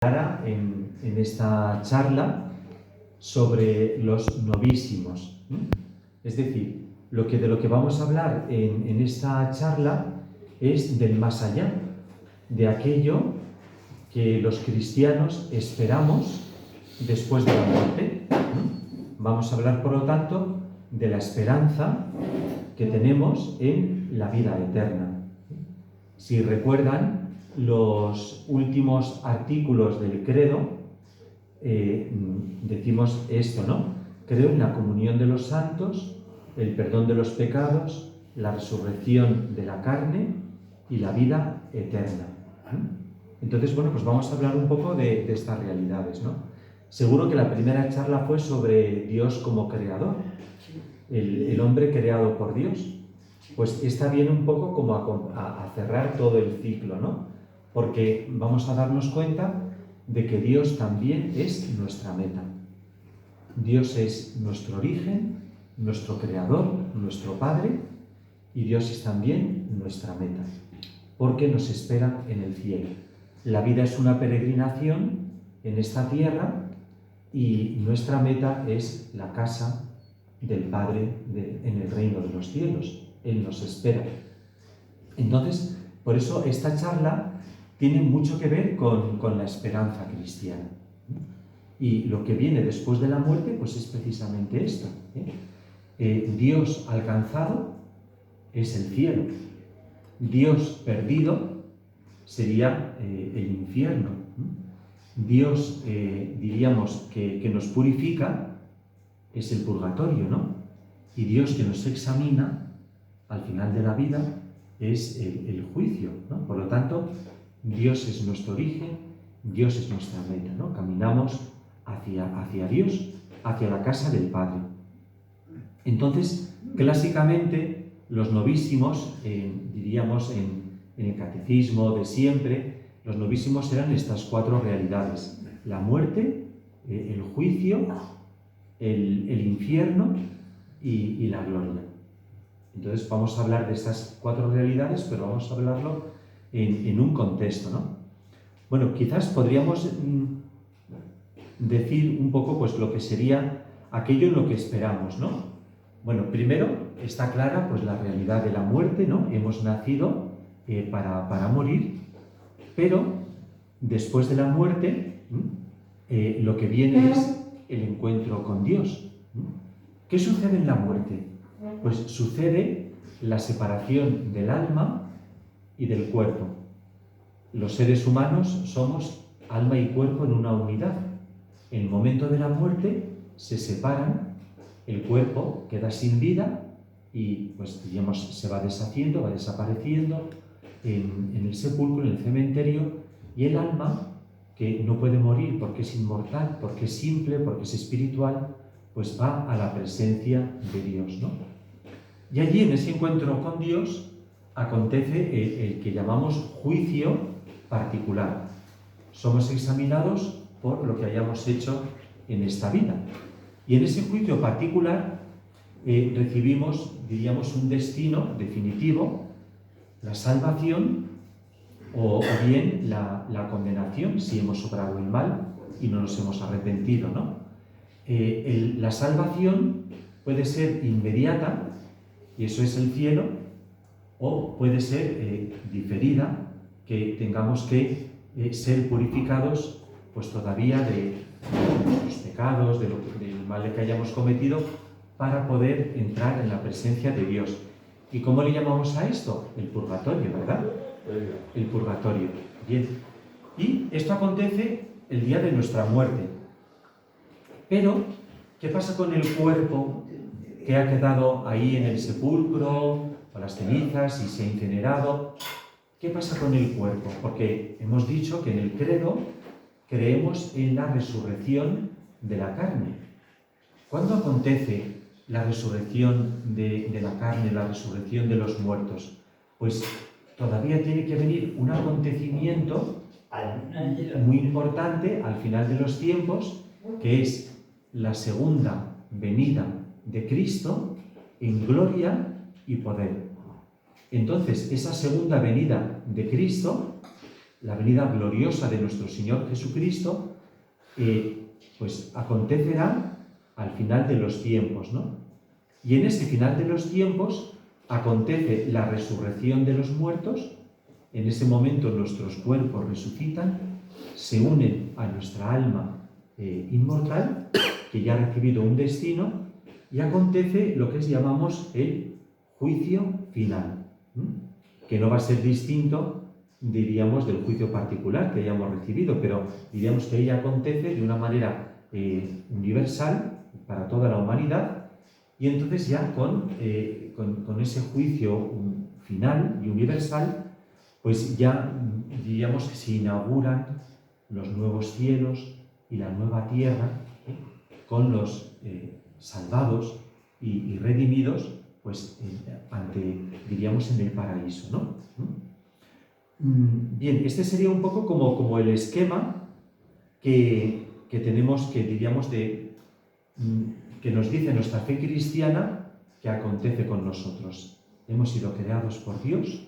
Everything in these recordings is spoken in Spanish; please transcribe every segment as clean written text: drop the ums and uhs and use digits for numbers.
En esta charla sobre los novísimos. Es decir, de lo que vamos a hablar en esta charla es del más allá, de aquello que los cristianos esperamos después de la muerte. Vamos a hablar, por lo tanto, de la esperanza que tenemos en la vida eterna. Si recuerdan, los últimos artículos del credo, decimos esto, ¿no? Creo en la comunión de los santos, el perdón de los pecados, la resurrección de la carne y la vida eterna. Entonces, bueno, pues vamos a hablar un poco de estas realidades, ¿no? Seguro que la primera charla fue sobre Dios como creador, el hombre creado por Dios. Pues esta viene un poco como a cerrar todo el ciclo, ¿no? Porque vamos a darnos cuenta de que Dios también es nuestra meta. Dios es nuestro origen, nuestro creador, nuestro Padre, y Dios es también nuestra meta, porque nos espera en el cielo. La vida es una peregrinación en esta tierra y nuestra meta es la casa del Padre en el reino de los cielos. Él nos espera. Entonces, por eso esta charla tiene mucho que ver con la esperanza cristiana. Y lo que viene después de la muerte, pues es precisamente esto. Dios alcanzado es el cielo. Dios perdido sería el infierno. Dios, diríamos, que nos purifica es el purgatorio, ¿no? Y Dios que nos examina al final de la vida es el juicio, ¿no? Por lo tanto, Dios es nuestro origen, Dios es nuestra meta, ¿no? Caminamos hacia Dios, hacia la casa del Padre. Entonces, clásicamente, los novísimos, diríamos en el catecismo de siempre, los novísimos eran estas cuatro realidades: la muerte, el juicio, el infierno y la gloria. Entonces vamos a hablar de estas cuatro realidades, pero vamos a hablarlo en un contexto, ¿no? Bueno, quizás podríamos decir un poco pues lo que sería aquello en lo que esperamos, ¿no? Bueno, primero está clara pues la realidad de la muerte, ¿no? Hemos nacido para morir, pero después de la muerte lo que viene es el encuentro con Dios. ¿Qué sucede en la muerte? Pues sucede la separación del alma y del cuerpo. Los seres humanos somos alma y cuerpo en una unidad. En el momento de la muerte se separan, el cuerpo queda sin vida y, pues, digamos, se va deshaciendo, va desapareciendo en el sepulcro, en el cementerio, y el alma, que no puede morir porque es inmortal, porque es simple, porque es espiritual, pues va a la presencia de Dios, ¿no? Y allí, en ese encuentro con Dios, acontece el que llamamos juicio particular. Somos examinados por lo que hayamos hecho en esta vida. Y en ese juicio particular recibimos, diríamos, un destino definitivo, la salvación o bien la condenación, si hemos obrado el mal y no nos hemos arrepentido, ¿no? La salvación puede ser inmediata, y eso es el cielo, o puede ser diferida, que tengamos que ser purificados pues todavía de los pecados, del mal que hayamos cometido, para poder entrar en la presencia de Dios. ¿Y cómo le llamamos a esto? El purgatorio, ¿verdad? El purgatorio. Bien. Y esto acontece el día de nuestra muerte. Pero, ¿qué pasa con el cuerpo que ha quedado ahí en el sepulcro, con las cenizas y se ha incinerado? ¿Qué pasa con el cuerpo? Porque hemos dicho que en el credo creemos en la resurrección de la carne. ¿Cuándo acontece la resurrección de la carne, la resurrección de los muertos? Pues todavía tiene que venir un acontecimiento muy importante al final de los tiempos, que es la segunda venida de Cristo en gloria y poder. Entonces, esa segunda venida de Cristo la venida gloriosa de nuestro Señor Jesucristo, pues acontecerá al final de los tiempos, ¿no? Y en ese final de los tiempos acontece la resurrección de los muertos. En ese momento nuestros cuerpos resucitan, se unen a nuestra alma inmortal, que ya ha recibido un destino, y acontece lo que llamamos el juicio final, que no va a ser distinto, diríamos, del juicio particular que hayamos recibido, pero diríamos que ahí acontece de una manera universal para toda la humanidad, y entonces ya con ese juicio final y universal, pues ya diríamos que se inauguran los nuevos cielos y la nueva tierra, con los salvados y redimidos, pues diríamos, en el paraíso, ¿no? Bien, este sería un poco como el esquema que tenemos, que diríamos, que nos dice nuestra fe cristiana que acontece con nosotros. Hemos sido creados por Dios,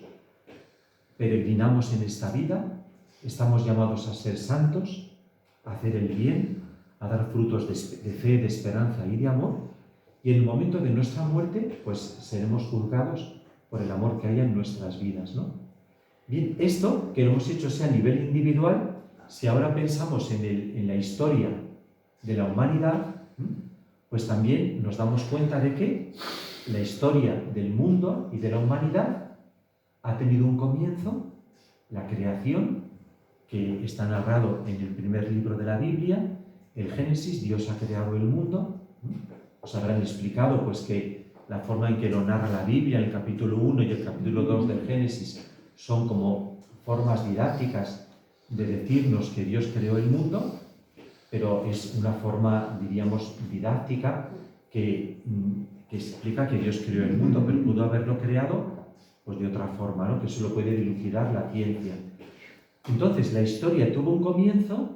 peregrinamos en esta vida, estamos llamados a ser santos, a hacer el bien, a dar frutos de fe, de esperanza y de amor, y en el momento de nuestra muerte, pues seremos juzgados por el amor que haya en nuestras vidas, ¿no? Bien, esto que lo hemos hecho sea a nivel individual, si ahora pensamos en la historia de la humanidad, pues también nos damos cuenta de que la historia del mundo y de la humanidad ha tenido un comienzo, la creación, que está narrado en el primer libro de la Biblia, el Génesis. Dios ha creado el mundo. Os habrán explicado pues que la forma en que lo narra la Biblia, el capítulo 1 y el capítulo 2 del Génesis, son como formas didácticas de decirnos que Dios creó el mundo, pero es una forma, diríamos, didáctica que explica que Dios creó el mundo, pero pudo haberlo creado pues de otra forma, ¿no? Que eso lo puede dilucidar la ciencia. Entonces, la historia tuvo un comienzo,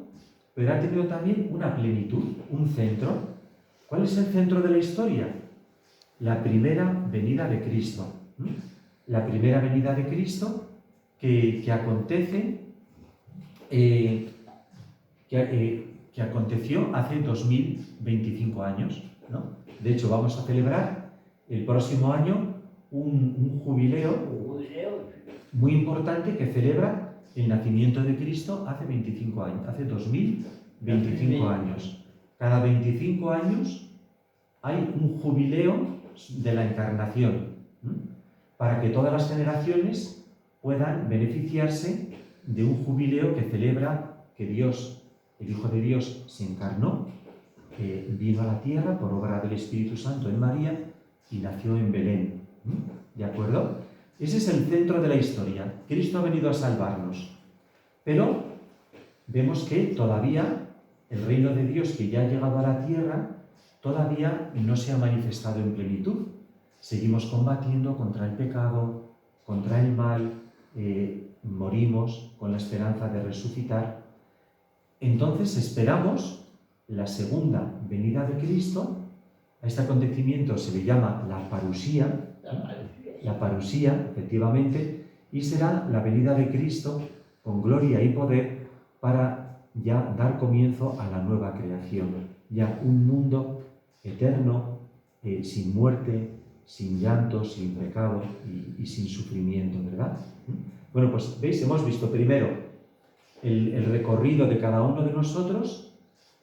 pero ha tenido también una plenitud, un centro. ¿Cuál es el centro de la historia? La primera venida de Cristo. La primera venida de Cristo que acontece, que aconteció hace 2025 años, ¿no? De hecho, vamos a celebrar el próximo año un jubileo muy importante que celebra el nacimiento de Cristo hace 25 años, hace 2025 años. Cada 25 años hay un jubileo de la encarnación, para que todas las generaciones puedan beneficiarse de un jubileo que celebra que Dios, el Hijo de Dios, se encarnó, vino a la tierra por obra del Espíritu Santo en María y nació en Belén. ¿De acuerdo? Ese es el centro de la historia. Cristo ha venido a salvarnos. Pero vemos que todavía el reino de Dios, que ya ha llegado a la tierra, todavía no se ha manifestado en plenitud. Seguimos combatiendo contra el pecado, contra el mal, morimos con la esperanza de resucitar. Entonces esperamos la segunda venida de Cristo. A este acontecimiento se le llama la parusía, efectivamente, y será la venida de Cristo con gloria y poder para ya dar comienzo a la nueva creación, ya un mundo eterno, sin muerte, sin llanto, sin pecado y sin sufrimiento, ¿verdad? Bueno, pues veis, hemos visto primero el recorrido de cada uno de nosotros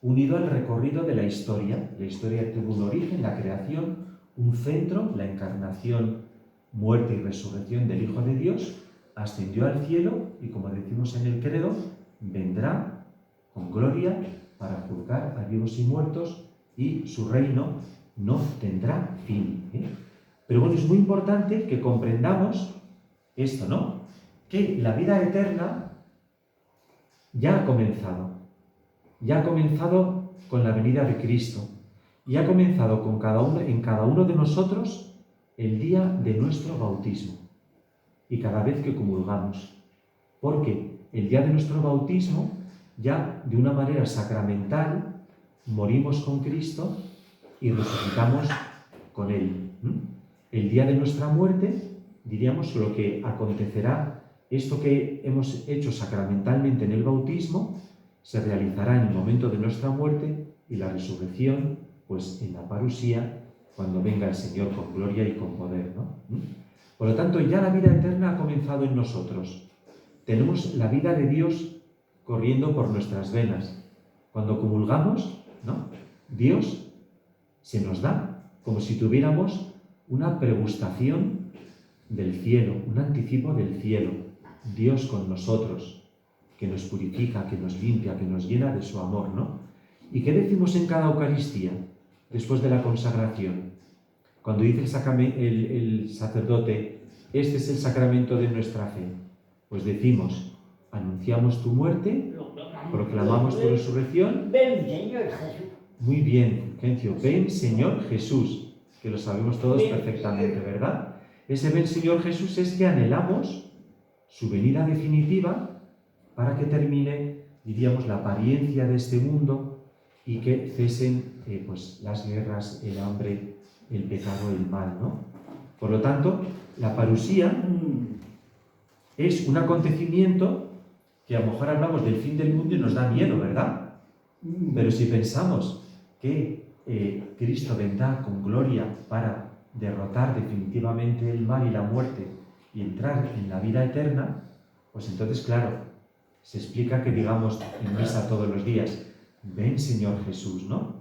unido al recorrido de la historia. La historia tuvo un origen, la creación, un centro, la encarnación, muerte y resurrección del Hijo de Dios, ascendió al cielo y, como decimos en el credo, vendrá con gloria para juzgar a vivos y muertos, y su reino no tendrá fin. Pero bueno, es muy importante que comprendamos esto, ¿no? Que la vida eterna ya ha comenzado. Ya ha comenzado con la venida de Cristo. Y ha comenzado en cada uno de nosotros el día de nuestro bautismo. Y cada vez que comulgamos. Porque el día de nuestro bautismo, ya de una manera sacramental, morimos con Cristo y resucitamos con Él. El día de nuestra muerte, diríamos, lo que acontecerá esto que hemos hecho sacramentalmente en el bautismo se realizará en el momento de nuestra muerte y la resurrección, pues en la parusía, cuando venga el Señor con gloria y con poder, ¿no? Por lo tanto, ya la vida eterna ha comenzado en nosotros. Tenemos la vida de Dios corriendo por nuestras venas. Cuando comulgamos, ¿no? Dios se nos da como si tuviéramos una pregustación del cielo, un anticipo del cielo. Dios con nosotros, que nos purifica, que nos limpia, que nos llena de su amor, ¿no? ¿Y qué decimos en cada Eucaristía después de la consagración? Cuando dice el sacerdote, este es el sacramento de nuestra fe, pues decimos, anunciamos tu muerte, proclamamos tu resurrección. Ven, Señor Jesús. Muy bien, Kencio, ven Señor Jesús, que lo sabemos todos perfectamente, ¿verdad? Ese ven Señor Jesús es que anhelamos su venida definitiva para que termine, diríamos, la apariencia de este mundo y que cesen pues, las guerras, el hambre, el pecado, el mal, ¿no? Por lo tanto, la parusía es un acontecimiento que a lo mejor hablamos del fin del mundo y nos da miedo, ¿verdad? Pero si pensamos que Cristo vendrá con gloria para derrotar definitivamente el mal y la muerte y entrar en la vida eterna, pues entonces, claro, se explica que digamos en misa todos los días, ven Señor Jesús, ¿no?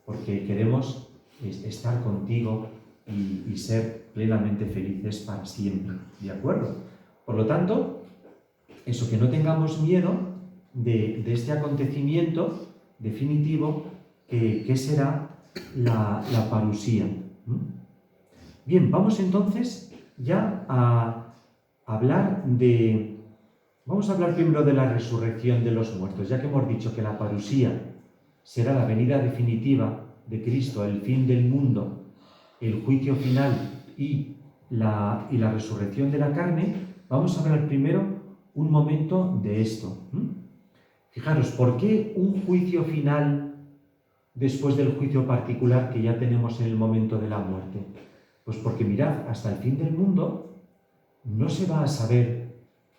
Porque queremos estar contigo y ser plenamente felices para siempre, ¿de acuerdo? Por lo tanto, eso, que no tengamos miedo de este acontecimiento definitivo que será la parusía. Bien, vamos entonces ya a hablar de... Vamos a hablar primero de la resurrección de los muertos, ya que hemos dicho que la parusía será la venida definitiva de Cristo, el fin del mundo, el juicio final y la resurrección de la carne. Vamos a hablar primero un momento de esto. Fijaros, ¿por qué un juicio final después del juicio particular que ya tenemos en el momento de la muerte? Pues porque mirad, hasta el fin del mundo no se va a saber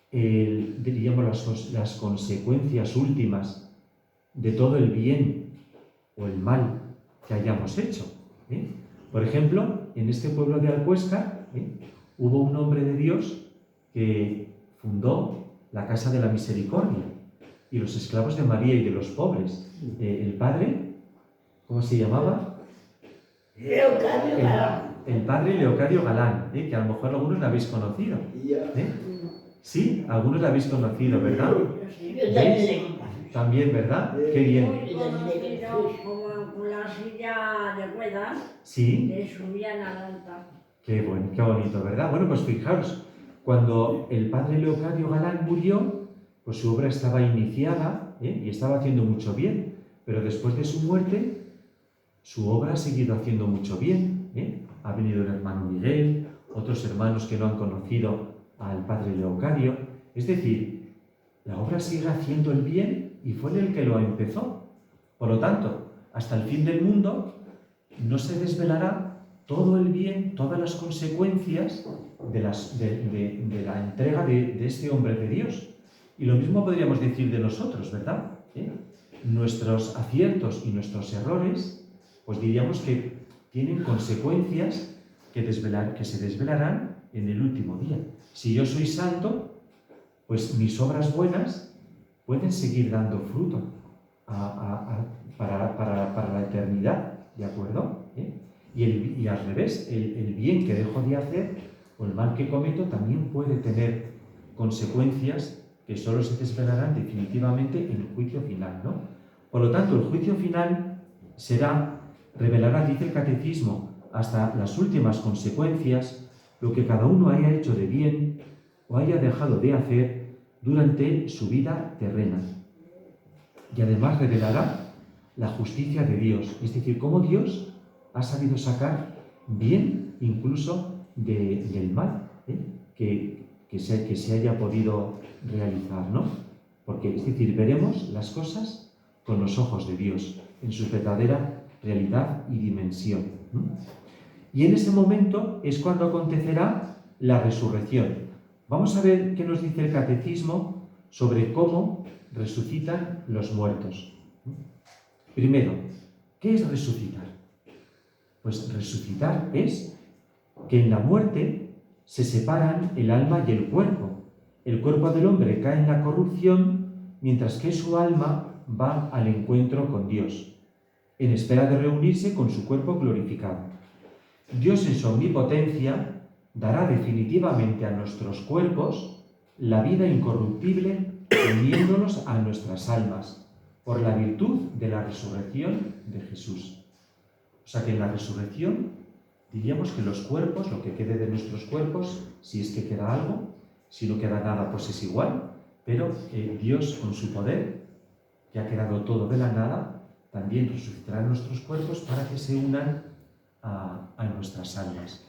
diríamos, las consecuencias últimas de todo el bien o el mal que hayamos hecho. Por ejemplo, en este pueblo de Alcuéscar hubo un hombre de Dios que fundó la Casa de la Misericordia y los esclavos de María y de los pobres. El padre, ¿cómo se llamaba? Leocadio Galán. El padre Leocadio Galán, que a lo mejor algunos lo habéis conocido. Sí, algunos lo habéis conocido, ¿verdad? ¿Veis? También, ¿verdad? Qué bien. Como con la silla de ruedas, Sí. le subían al altar. Qué bueno, qué bonito, ¿verdad? Bueno, pues fijaros, cuando el padre Leocadio Galán murió, pues su obra estaba iniciada y estaba haciendo mucho bien, pero después de su muerte, su obra ha seguido haciendo mucho bien. Ha venido el hermano Miguel, otros hermanos que no han conocido al padre Leocadio. Es decir, la obra sigue haciendo el bien y fue él el que lo empezó. Por lo tanto, hasta el fin del mundo no se desvelará todo el bien, todas las consecuencias de la entrega de este hombre de Dios. Y lo mismo podríamos decir de nosotros, ¿verdad? Nuestros aciertos y nuestros errores, pues diríamos que tienen consecuencias que se desvelarán en el último día. Si yo soy santo, pues mis obras buenas pueden seguir dando fruto para la eternidad, ¿de acuerdo? Y al revés, el bien que dejo de hacer o el mal que cometo también puede tener consecuencias que solo se desvelarán definitivamente en el juicio final, ¿no? Por lo tanto, el juicio final revelará, dice el Catecismo, hasta las últimas consecuencias, lo que cada uno haya hecho de bien o haya dejado de hacer durante su vida terrena. Y además revelará la justicia de Dios, es decir, cómo Dios ha sabido sacar bien incluso del mal que se haya podido realizar, ¿no? Porque, es decir, veremos las cosas con los ojos de Dios, en su verdadera realidad y dimensión. Y en ese momento es cuando acontecerá la resurrección. Vamos a ver qué nos dice el catecismo sobre cómo resucitan los muertos. Primero, ¿qué es resucitar? Pues resucitar es que en la muerte se separan el alma y el cuerpo. El cuerpo del hombre cae en la corrupción, mientras que su alma va al encuentro con Dios, en espera de reunirse con su cuerpo glorificado. Dios en su omnipotencia dará definitivamente a nuestros cuerpos la vida incorruptible, uniéndolos a nuestras almas, por la virtud de la resurrección de Jesús. O sea que en la resurrección diríamos que los cuerpos, lo que quede de nuestros cuerpos, si es que queda algo, si no queda nada, pues es igual, pero Dios con su poder, que ha quedado todo de la nada, también resucitará nuestros cuerpos para que se unan a nuestras almas.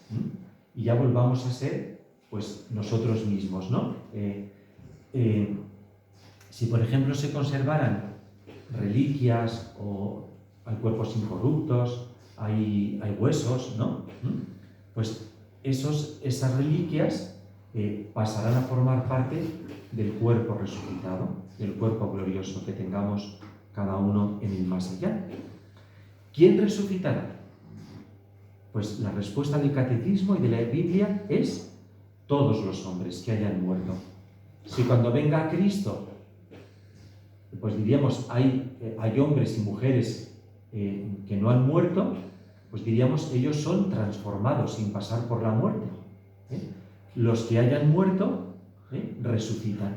Y ya volvamos a ser, pues, nosotros mismos, ¿no? Si, por ejemplo, se conservaran reliquias o hay cuerpos incorruptos, hay huesos, ¿no? Pues esas reliquias pasarán a formar parte del cuerpo resucitado, del cuerpo glorioso que tengamos cada uno en el más allá. ¿Quién resucitará? Pues la respuesta del catecismo y de la Biblia es todos los hombres que hayan muerto. Si cuando venga Cristo, pues diríamos, hay hombres y mujeres que no han muerto, pues diríamos, ellos son transformados sin pasar por la muerte. Los que hayan muerto, resucitan.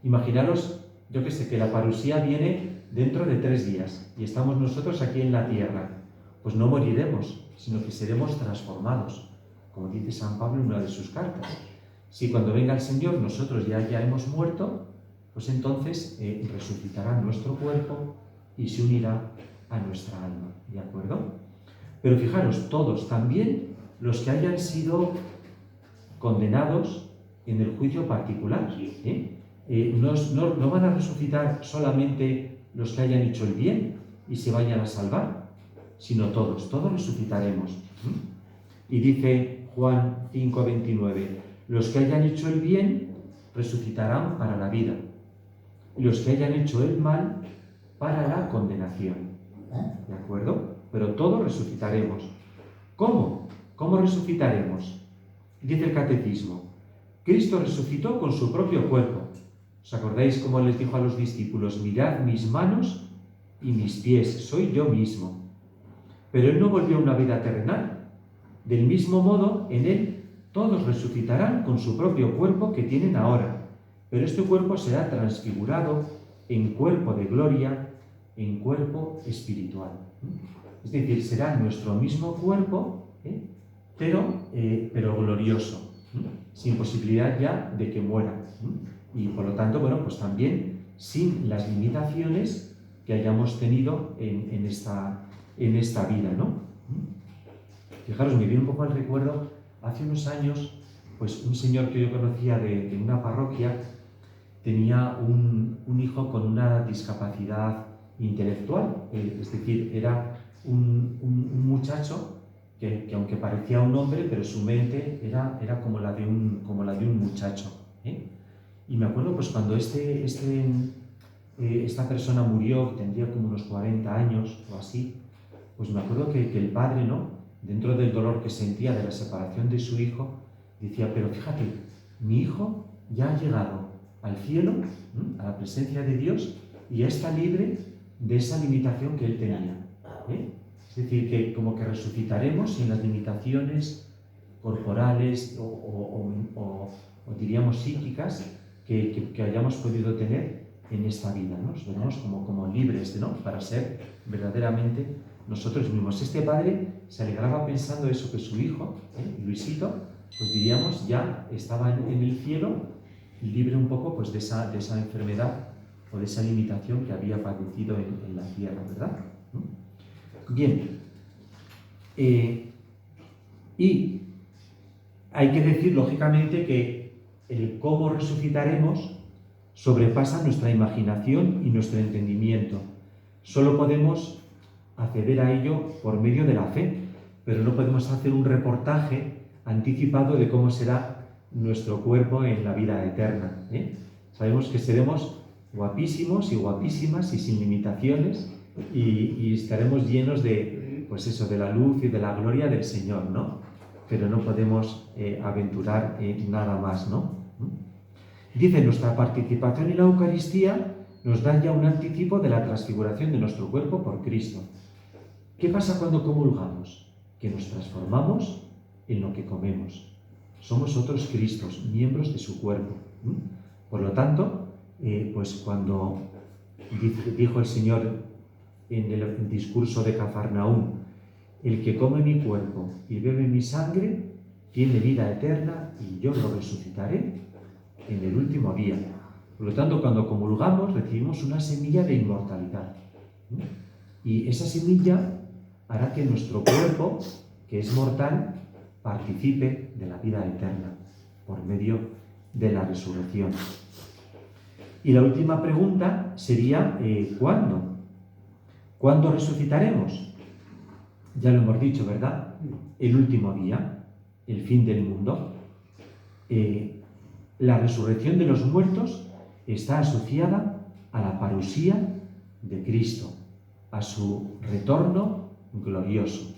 Imaginaros, yo que sé, que la parusía viene dentro de 3 días y estamos nosotros aquí en la tierra. Pues no moriremos, sino que seremos transformados, como dice San Pablo en una de sus cartas. Si cuando venga el Señor nosotros ya hemos muerto, pues entonces resucitará nuestro cuerpo y se unirá a nuestra alma, ¿de acuerdo? Pero fijaros, todos, también los que hayan sido condenados en el juicio particular, no van a resucitar solamente los que hayan hecho el bien y se vayan a salvar, sino todos resucitaremos. Y dice Juan 5:29, los que hayan hecho el bien resucitarán para la vida, y los que hayan hecho el mal para la condenación. ¿De acuerdo? Pero todos resucitaremos. ¿Cómo? ¿Cómo resucitaremos? Dice el catecismo, Cristo resucitó con su propio cuerpo. ¿Os acordáis cómo les dijo a los discípulos? Mirad mis manos y mis pies, soy yo mismo. Pero Él no volvió a una vida terrenal. Del mismo modo, en Él todos resucitarán con su propio cuerpo que tienen ahora. Pero este cuerpo será transfigurado en cuerpo de gloria, en cuerpo espiritual. Es decir, será nuestro mismo cuerpo, pero glorioso, sin posibilidad ya de que muera. Y por lo tanto, bueno, pues también sin las limitaciones que hayamos tenido en esta vida, ¿no? Fijaros, me viene un poco al recuerdo, hace unos años, pues un señor que yo conocía de una parroquia tenía un hijo con una discapacidad intelectual, es decir, era un muchacho que aunque parecía un hombre, pero su mente era como la de un muchacho. Y me acuerdo pues cuando esta persona murió, tendría como unos 40 años o así, pues me acuerdo que el padre, ¿no?, dentro del dolor que sentía de la separación de su hijo, decía, pero fíjate, mi hijo ya ha llegado al cielo, a la presencia de Dios, y ya está libre de esa limitación que él tenía. Es decir, que como que resucitaremos sin las limitaciones corporales o diríamos psíquicas que hayamos podido tener en esta vida, ¿no? Nos veremos como libres, ¿no?, para ser verdaderamente nosotros mismos. Este padre se alegraba pensando eso, que su hijo, Luisito, pues diríamos ya estaba en el cielo, libre un poco pues de esa enfermedad o de esa limitación que había padecido en la tierra, ¿verdad? Bien, y hay que decir lógicamente que el cómo resucitaremos sobrepasa nuestra imaginación y nuestro entendimiento. Solo podemos acceder a ello por medio de la fe, pero no podemos hacer un reportaje anticipado de cómo será nuestro cuerpo en la vida eterna. Sabemos que seremos guapísimos y guapísimas y sin limitaciones y estaremos llenos de, pues eso, de la luz y de la gloria del Señor, ¿no? Pero no podemos aventurar nada más, ¿no? Dice, nuestra participación en la Eucaristía nos da ya un anticipo de la transfiguración de nuestro cuerpo por Cristo. ¿Qué pasa cuando comulgamos? Que nos transformamos en lo que comemos. Somos otros Cristos, miembros de su cuerpo. Por lo tanto, pues cuando dijo el Señor en el discurso de Cafarnaúm, el que come mi cuerpo y bebe mi sangre tiene vida eterna y yo lo resucitaré en el último día. Por lo tanto, cuando comulgamos recibimos una semilla de inmortalidad. Y esa semilla hará que nuestro cuerpo, que es mortal, participe de la vida eterna por medio de la resurrección. Y la última pregunta sería, ¿cuándo? ¿Cuándo resucitaremos? Ya lo hemos dicho, ¿verdad? El último día, el fin del mundo. La resurrección de los muertos está asociada a la parusía de Cristo, a su retorno glorioso.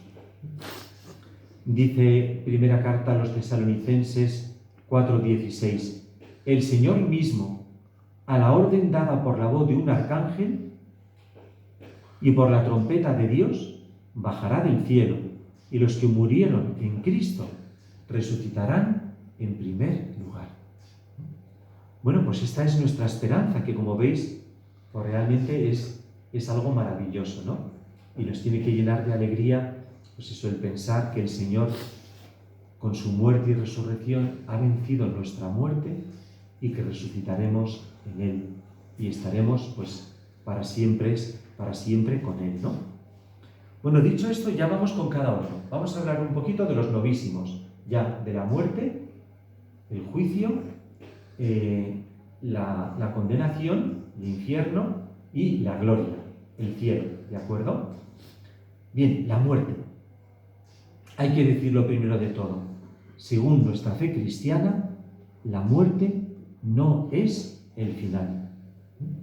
Dice primera carta a los Tesalonicenses 4:16, el Señor mismo, a la orden dada por la voz de un arcángel y por la trompeta de Dios, bajará del cielo, y los que murieron en Cristo resucitarán en primer lugar. Bueno, pues esta es nuestra esperanza, que como veis, pues realmente es algo maravilloso, ¿no? Y nos tiene que llenar de alegría, pues eso, el pensar que el Señor, con su muerte y resurrección, ha vencido nuestra muerte y que resucitaremos en Él y estaremos, pues, para siempre con Él, ¿no? Bueno, dicho esto, ya vamos con cada uno. Vamos a hablar un poquito de los novísimos, ya de la muerte, el juicio, la condenación, el infierno y la gloria, el cielo, ¿de acuerdo? Bien, la muerte. Hay que decirlo primero de todo. Según nuestra fe cristiana, la muerte no es el final.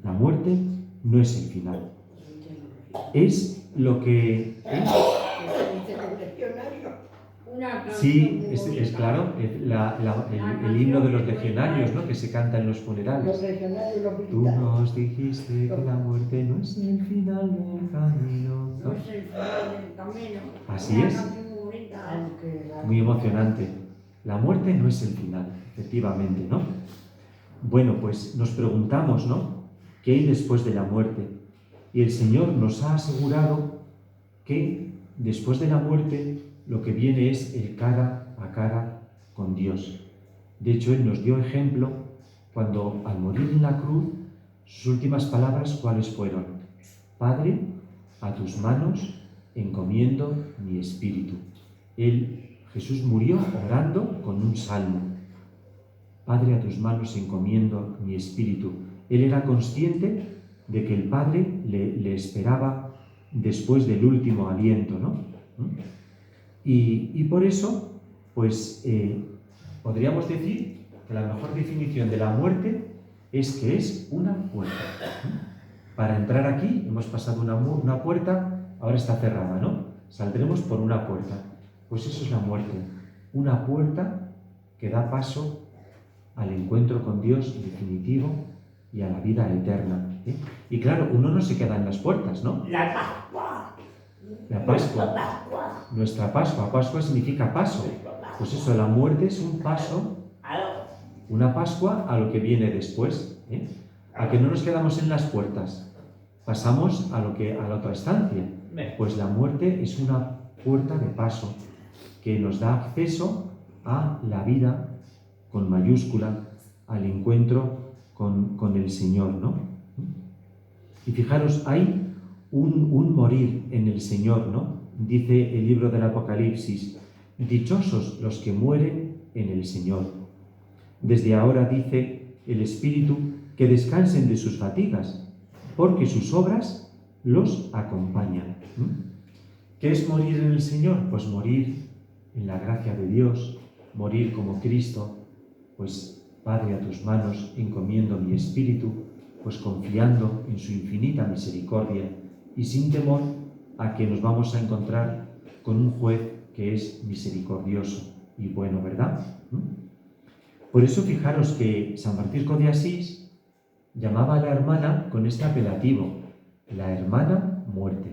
La muerte no es el final. Es lo que... Sí, es claro, el himno de los legionarios, ¿no?, que se canta en los funerales. Tú nos dijiste que la muerte no es el final del camino. No es el final del camino. Así es. Muy emocionante. La muerte no es el final, efectivamente, ¿no? Bueno, pues nos preguntamos, ¿no?, ¿qué hay después de la muerte? Y el Señor nos ha asegurado que después de la muerte lo que viene es el cara a cara con Dios. De hecho, Él nos dio ejemplo cuando, al morir en la cruz, sus últimas palabras, ¿cuáles fueron? Padre, a tus manos encomiendo mi espíritu. Jesús murió orando con un salmo. Padre, a tus manos encomiendo mi espíritu. Él era consciente de que el Padre le esperaba después del último aliento, ¿no? Y por eso, pues, podríamos decir que la mejor definición de la muerte es que es una puerta. Para entrar aquí, hemos pasado una puerta, ahora está cerrada, ¿no? Saldremos por una puerta. Pues eso es la muerte, una puerta que da paso al encuentro con Dios definitivo y a la vida eterna. Y claro, uno no se queda en las puertas, ¿no? La Pascua. La Pascua. Nuestra Pascua. Pascua significa paso. Pues eso, la muerte es un paso, una Pascua a lo que viene después. A que no nos quedamos en las puertas, pasamos a la otra estancia. Pues la muerte es una puerta de paso que nos da acceso a la vida con mayúscula, al encuentro con el Señor, ¿no? Y fijaros, hay un morir en el Señor, ¿no? Dice el libro del Apocalipsis, dichosos los que mueren en el Señor. Desde ahora, dice el Espíritu, que descansen de sus fatigas, porque sus obras los acompañan. ¿Qué es morir en el Señor? Pues morir en la gracia de Dios, morir como Cristo, Pues, Padre, a tus manos encomiendo mi espíritu, pues confiando en su infinita misericordia y sin temor a que nos vamos a encontrar con un juez que es misericordioso y bueno, ¿verdad? Por eso fijaros que San Francisco de Asís llamaba a la hermana con este apelativo, la hermana muerte.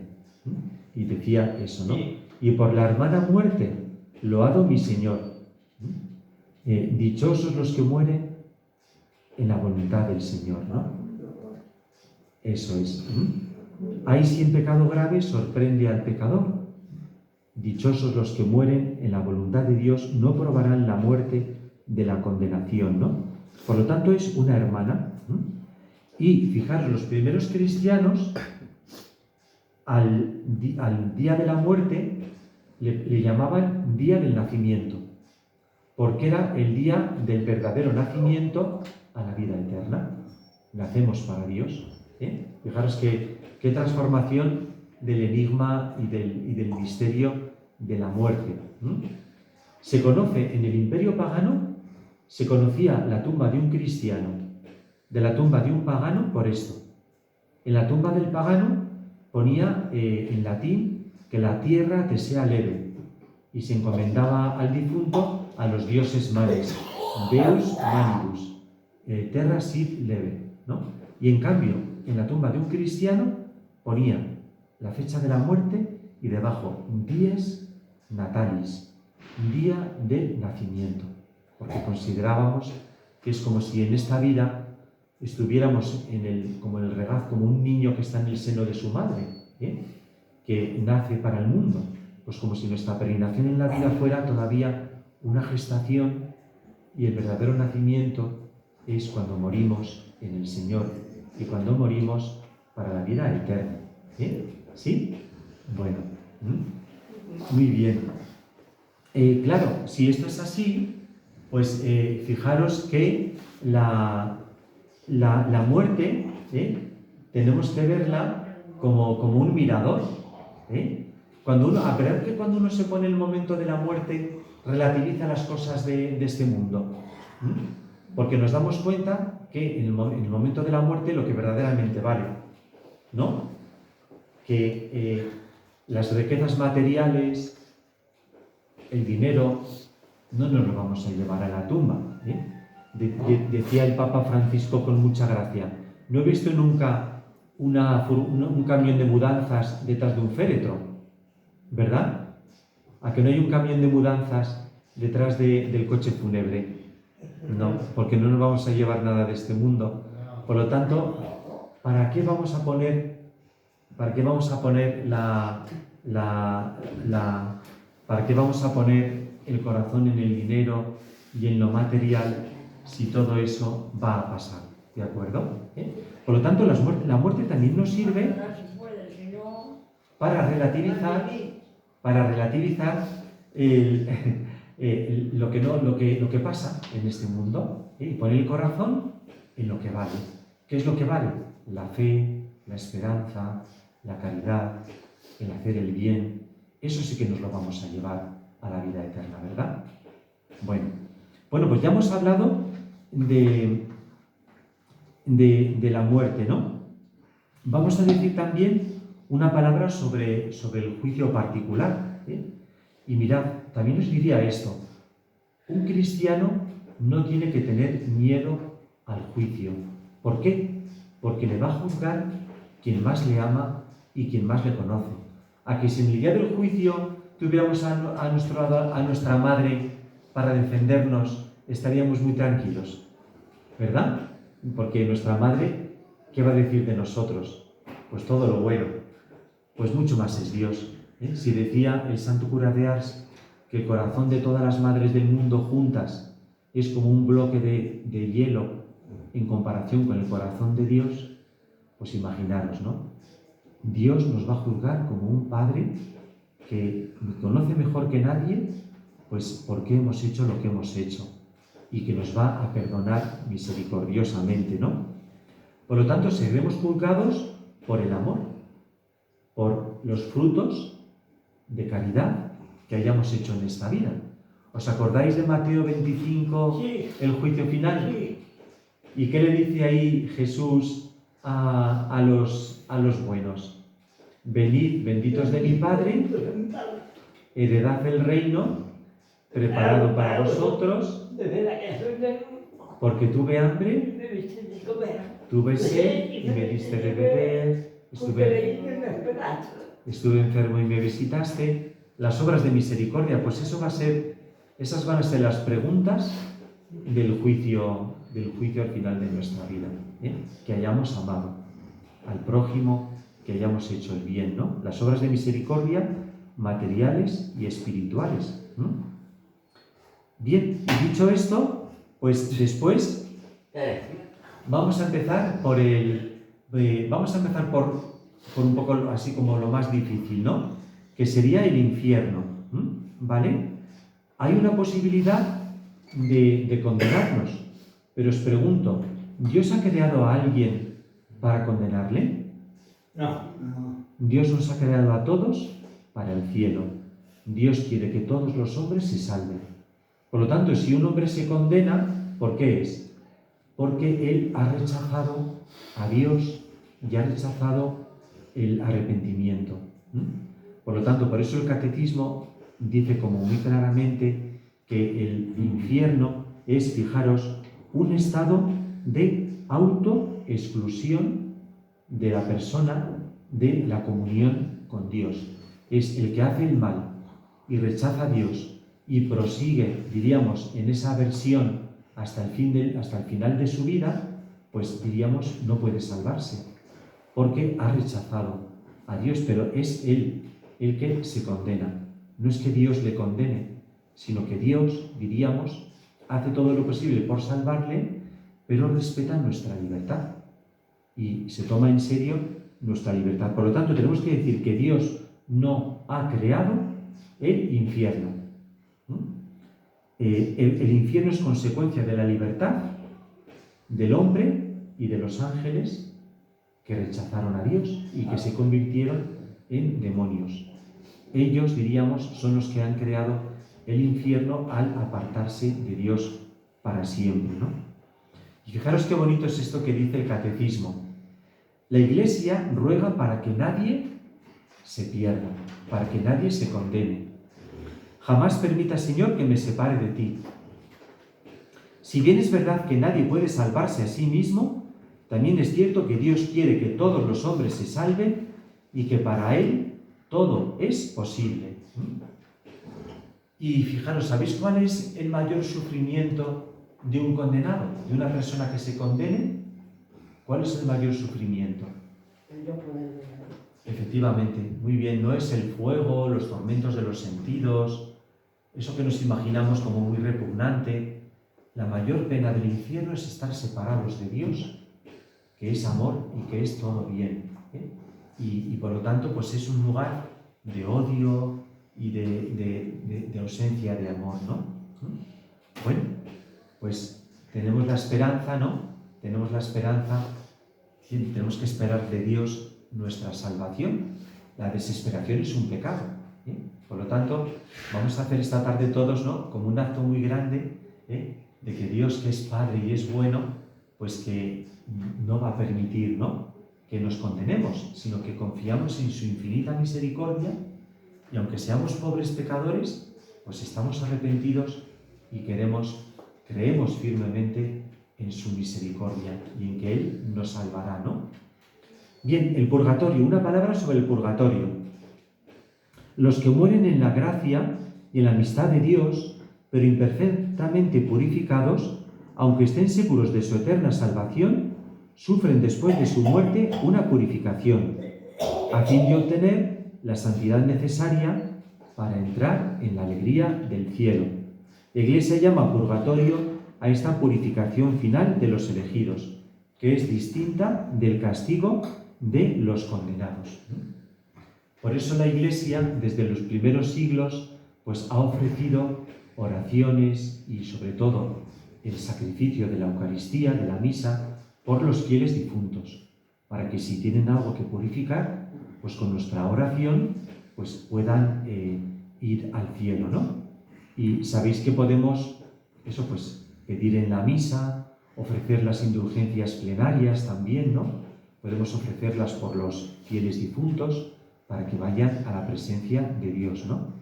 Y decía eso, ¿no? Y por la hermana muerte, loado mi Señor. Dichosos los que mueren en la voluntad del Señor, ¿no? Eso es. Ahí si en pecado grave sorprende al pecador. Dichosos los que mueren en la voluntad de Dios, no probarán la muerte de la condenación, ¿no? Por lo tanto, es una hermana. Y fijaros, los primeros cristianos, al día de la muerte, le llamaban día del nacimiento, porque era el día del verdadero nacimiento a la vida eterna. Nacemos para Dios. Fijaros qué transformación del enigma y del misterio de la muerte. Se conoce en el imperio pagano, se conocía la tumba de un cristiano de la tumba de un pagano por esto. En la tumba del pagano ponía en latín que la tierra te sea leve y se encomendaba al difunto a los dioses mares, Deus manibus, terra sit leve, ¿no? Y en cambio, en la tumba de un cristiano ponía la fecha de la muerte y debajo dies natalis, día del nacimiento, porque considerábamos que es como si en esta vida estuviéramos como en el regazo, como un niño que está en el seno de su madre, que nace para el mundo, pues como si nuestra peregrinación en la vida fuera todavía una gestación y el verdadero nacimiento es cuando morimos en el Señor y cuando morimos para la vida eterna. ¿Sí? Bueno, muy bien. Claro, si esto es así, pues fijaros que la muerte tenemos que verla como un mirador. A ver que cuando uno se pone el momento de la muerte, relativiza las cosas de este mundo. Porque nos damos cuenta que en el momento de la muerte lo que verdaderamente vale, ¿no? Que las riquezas materiales, el dinero, no nos lo vamos a llevar a la tumba. Decía el Papa Francisco con mucha gracia: no he visto nunca un camión de mudanzas detrás de un féretro, ¿verdad? ¿A que no hay un camión de mudanzas detrás del coche fúnebre? No, porque no nos vamos a llevar nada de este mundo. Por lo tanto, ¿para qué vamos a poner ¿para qué vamos a poner el corazón en el dinero y en lo material si todo eso va a pasar? ¿De acuerdo? Por lo tanto, la muerte también nos sirve para relativizar lo que pasa en este mundo, y poner el corazón en lo que vale. ¿Qué es lo que vale? La fe, la esperanza, la caridad, el hacer el bien. Eso sí que nos lo vamos a llevar a la vida eterna, ¿verdad? Bueno, pues ya hemos hablado de la muerte, ¿no? Vamos a decir también una palabra sobre el juicio particular. Y mirad, también os diría esto: un cristiano no tiene que tener miedo al juicio. ¿Por qué? Porque le va a juzgar quien más le ama y quien más le conoce. A que si en el día del juicio tuviéramos a nuestra madre para defendernos, estaríamos muy tranquilos, ¿verdad? Porque nuestra madre, ¿qué va a decir de nosotros? Pues todo lo bueno. Pues mucho más es Dios. Si decía el santo cura de Ars que el corazón de todas las madres del mundo juntas es como un bloque de hielo en comparación con el corazón de Dios, pues imaginaros, ¿no? Dios nos va a juzgar como un padre que conoce mejor que nadie, pues por qué hemos hecho lo que hemos hecho, y que nos va a perdonar misericordiosamente, ¿no? Por lo tanto, seremos juzgados por el amor, por los frutos de caridad que hayamos hecho en esta vida. ¿Os acordáis de Mateo 25, Sí. el juicio final? Sí. ¿Y qué le dice ahí Jesús a los buenos? Venid, benditos de mi Padre, heredad el reino preparado para vosotros, Desde la casa de porque tuve hambre, me viste de comer. tuve sed y me diste de beber, estuve enfermo y me visitaste. Las obras de misericordia, pues esas van a ser las preguntas del juicio al final de nuestra vida, ¿eh? Que hayamos amado al prójimo, que hayamos hecho el bien, ¿no? Las obras de misericordia materiales y espirituales, ¿no? Bien, y dicho esto, pues después vamos a empezar por un poco así como lo más difícil, ¿no? Que sería el infierno, ¿vale? Hay una posibilidad de condenarnos, pero os pregunto, ¿Dios ha creado a alguien para condenarle? No. Dios nos ha creado a todos para el cielo. Dios quiere que todos los hombres se salven. Por lo tanto, si un hombre se condena, ¿por qué es? Porque él ha rechazado a Dios y ha rechazado el arrepentimiento. Por lo tanto, por eso el catecismo dice como muy claramente que el infierno es, fijaros, un estado de autoexclusión de la persona de la comunión con Dios. Es el que hace el mal y rechaza a Dios y prosigue, diríamos, en esa aversión hasta el final de su vida, pues diríamos, no puede salvarse, porque ha rechazado a Dios, pero es él el que se condena. No es que Dios le condene, sino que Dios, diríamos, hace todo lo posible por salvarle, pero respeta nuestra libertad y se toma en serio nuestra libertad. Por lo tanto, tenemos que decir que Dios no ha creado el infierno. El infierno es consecuencia de la libertad del hombre y de los ángeles que rechazaron a Dios y que se convirtieron en demonios. Ellos, diríamos, son los que han creado el infierno al apartarse de Dios para siempre, ¿no? Y fijaros qué bonito es esto que dice el catecismo. La Iglesia ruega para que nadie se pierda, para que nadie se condene. Jamás permita, Señor, que me separe de ti. Si bien es verdad que nadie puede salvarse a sí mismo, también es cierto que Dios quiere que todos los hombres se salven y que para Él todo es posible. Y fijaros, ¿sabéis cuál es el mayor sufrimiento de un condenado, de una persona que se condene? ¿Cuál es el mayor sufrimiento? Efectivamente, muy bien, no es el fuego, los tormentos de los sentidos, eso que nos imaginamos como muy repugnante. La mayor pena del infierno es estar separados de Dios, que es amor y que es todo bien, ¿eh? Y por lo tanto, pues es un lugar de odio y de ausencia de amor, ¿no? Bueno, pues tenemos la esperanza, ¿no? Tenemos la esperanza, tenemos que esperar de Dios nuestra salvación. La desesperación es un pecado, ¿eh? Por lo tanto, vamos a hacer esta tarde todos, ¿no? Como un acto muy grande, ¿eh? De que Dios, que es Padre y es bueno, pues que no va a permitir, ¿no?, que nos condenemos, sino que confiamos en su infinita misericordia y aunque seamos pobres pecadores, pues estamos arrepentidos y creemos firmemente en su misericordia y en que Él nos salvará, ¿no? Bien, el purgatorio, una palabra sobre el purgatorio. Los que mueren en la gracia y en la amistad de Dios, pero imperfectamente purificados, aunque estén seguros de su eterna salvación, sufren después de su muerte una purificación, a fin de obtener la santidad necesaria para entrar en la alegría del cielo. La Iglesia llama purgatorio a esta purificación final de los elegidos, que es distinta del castigo de los condenados. Por eso la Iglesia, desde los primeros siglos, pues ha ofrecido oraciones y, sobre todo, el sacrificio de la Eucaristía, de la misa, por los fieles difuntos, para que si tienen algo que purificar, pues con nuestra oración, pues puedan ir al cielo, ¿no? Y sabéis que podemos, eso pues, pedir en la misa, ofrecer las indulgencias plenarias también, ¿no? Podemos ofrecerlas por los fieles difuntos para que vayan a la presencia de Dios, ¿no?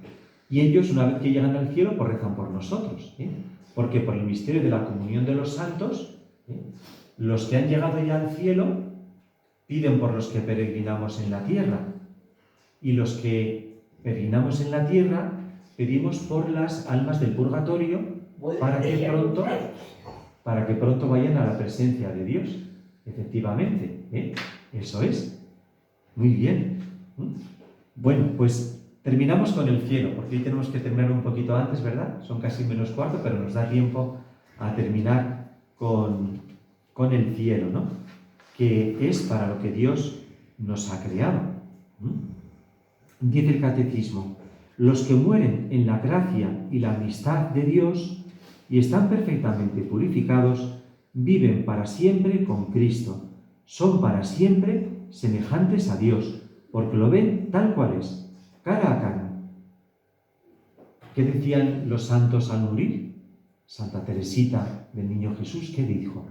Y ellos, una vez que llegan al cielo, pues rezan por nosotros, ¿eh? Porque por el misterio de la comunión de los santos, los que han llegado ya al cielo piden por los que peregrinamos en la tierra. Y los que peregrinamos en la tierra pedimos por las almas del purgatorio para que pronto vayan a la presencia de Dios. Efectivamente, ¿eh? Eso es. Muy bien. Bueno, pues terminamos con el cielo, porque hoy tenemos que terminar un poquito antes, ¿verdad? Son casi menos cuarto, pero nos da tiempo a terminar con el cielo, ¿no? Que es para lo que Dios nos ha creado. Dice el Catecismo: los que mueren en la gracia y la amistad de Dios y están perfectamente purificados, viven para siempre con Cristo, son para siempre semejantes a Dios, porque lo ven tal cual es, cara a cara. ¿Qué decían los santos al morir? Santa Teresita del Niño Jesús, ¿qué dijo?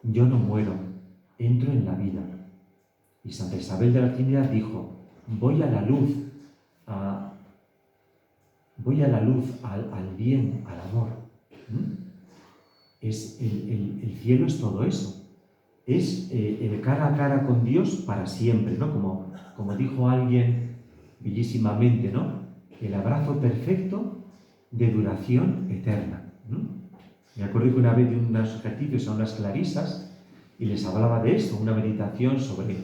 Yo no muero, entro en la vida. Y Santa Isabel de la Trinidad dijo: voy a la luz, al bien, al amor. El cielo es todo eso. Es el cara a cara con Dios para siempre, ¿no? Como dijo alguien bellísimamente, ¿no? El abrazo perfecto de duración eterna. Me acuerdo que una vez de unos ejercicios a unas clarisas y les hablaba de esto, una meditación sobre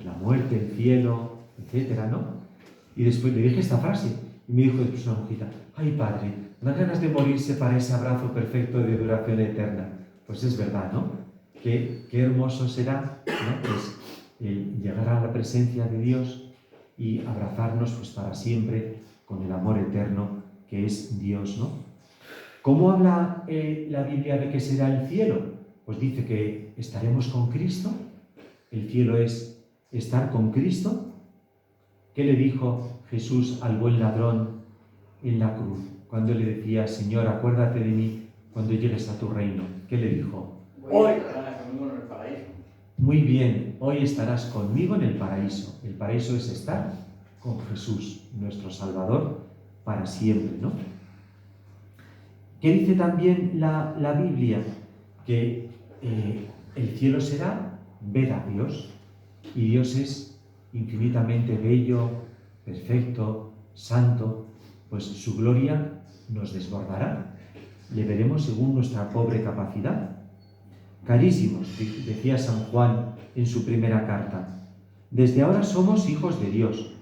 la muerte, el cielo, etcétera, ¿no? Y después le dije esta frase y me dijo después una monjita: ay, padre, ¿dan ganas de morirse para ese abrazo perfecto de duración eterna? Pues es verdad, ¿no? Qué hermoso será, ¿no? Pues el llegar a la presencia de Dios y abrazarnos pues para siempre con el amor eterno que es Dios, ¿no? ¿Cómo habla la Biblia de que será el cielo? Pues dice que estaremos con Cristo. El cielo es estar con Cristo. ¿Qué le dijo Jesús al buen ladrón en la cruz? Cuando le decía: Señor, acuérdate de mí cuando llegues a tu reino. ¿Qué le dijo? Hoy estarás conmigo en el paraíso. Muy bien, hoy estarás conmigo en el paraíso. El paraíso es estar con Jesús, nuestro Salvador, para siempre, ¿no? ¿Qué dice también la Biblia? Que el cielo será ver a Dios. Y Dios es infinitamente bello, perfecto, santo, pues su gloria nos desbordará. Le veremos según nuestra pobre capacidad. Carísimos, decía San Juan en su primera carta, desde ahora somos hijos de Dios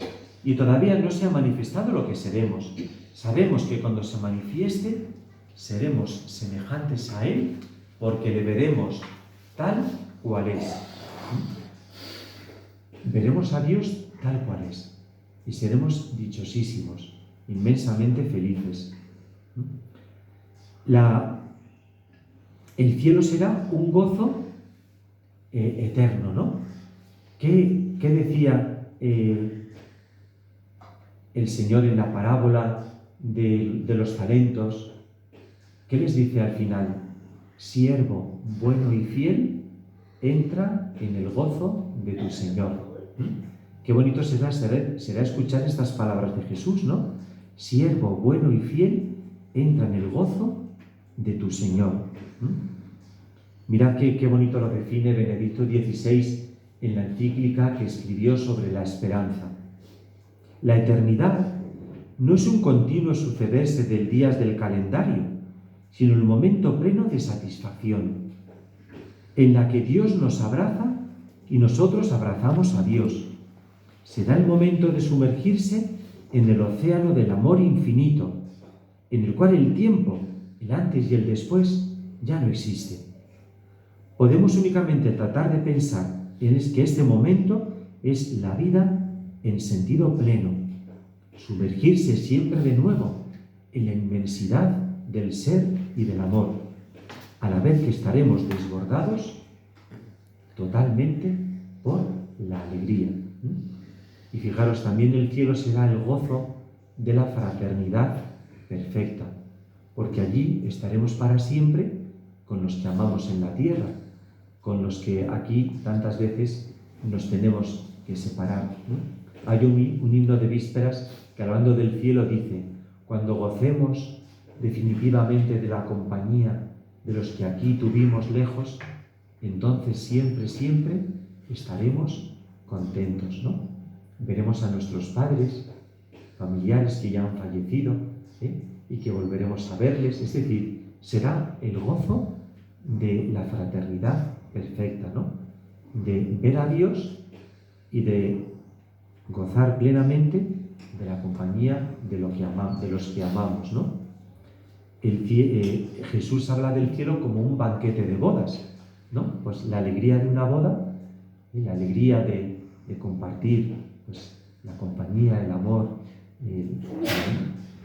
y todavía no se ha manifestado lo que seremos. Sabemos que cuando se manifieste seremos semejantes a Él porque le veremos tal cual es. Veremos a Dios tal cual es y seremos dichosísimos, inmensamente felices. El cielo será un gozo eterno, ¿no? ¿Qué decía el Señor en la parábola de los talentos? ¿Qué les dice al final? Siervo bueno y fiel, entra en el gozo de tu Señor. Qué bonito será escuchar estas palabras de Jesús, ¿no? Siervo bueno y fiel, entra en el gozo de tu Señor. Mirad qué bonito lo define Benedicto XVI en la encíclica que escribió sobre la esperanza. La eternidad no es un continuo sucederse de días del calendario, sino el momento pleno de satisfacción, en la que Dios nos abraza y nosotros abrazamos a Dios. Será el momento de sumergirse en el océano del amor infinito, en el cual el tiempo, el antes y el después, ya no existe. Podemos únicamente tratar de pensar en que este momento es la vida en sentido pleno, sumergirse siempre de nuevo en la inmensidad del ser y del amor, a la vez que estaremos desbordados totalmente por la alegría. Y fijaros, también el cielo será el gozo de la fraternidad perfecta, porque allí estaremos para siempre con los que amamos en la tierra, con los que aquí tantas veces nos tenemos que separar, ¿no? Hay un himno de vísperas que, hablando del cielo, dice: cuando gocemos definitivamente de la compañía de los que aquí tuvimos lejos, entonces siempre, siempre estaremos contentos, ¿no? Veremos a nuestros padres, familiares que ya han fallecido, y que volveremos a verles. Es decir, será el gozo de la fraternidad perfecta, ¿no? De ver a Dios y de gozar plenamente de la compañía de los que amamos, ¿no? Jesús habla del cielo como un banquete de bodas, ¿no? Pues la alegría de una boda, la alegría de compartir, pues, la compañía, el amor,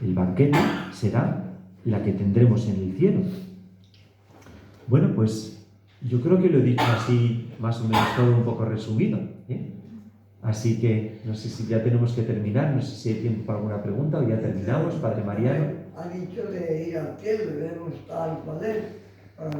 el banquete, será la que tendremos en el cielo. Bueno, pues yo creo que lo he dicho así, más o menos todo un poco resumido, ¿eh? Así que no sé si ya tenemos que terminar, no sé si hay tiempo para alguna pregunta o ya terminamos, Padre Mariano. Ha dicho de ir al cielo, debemos estar al poder para ver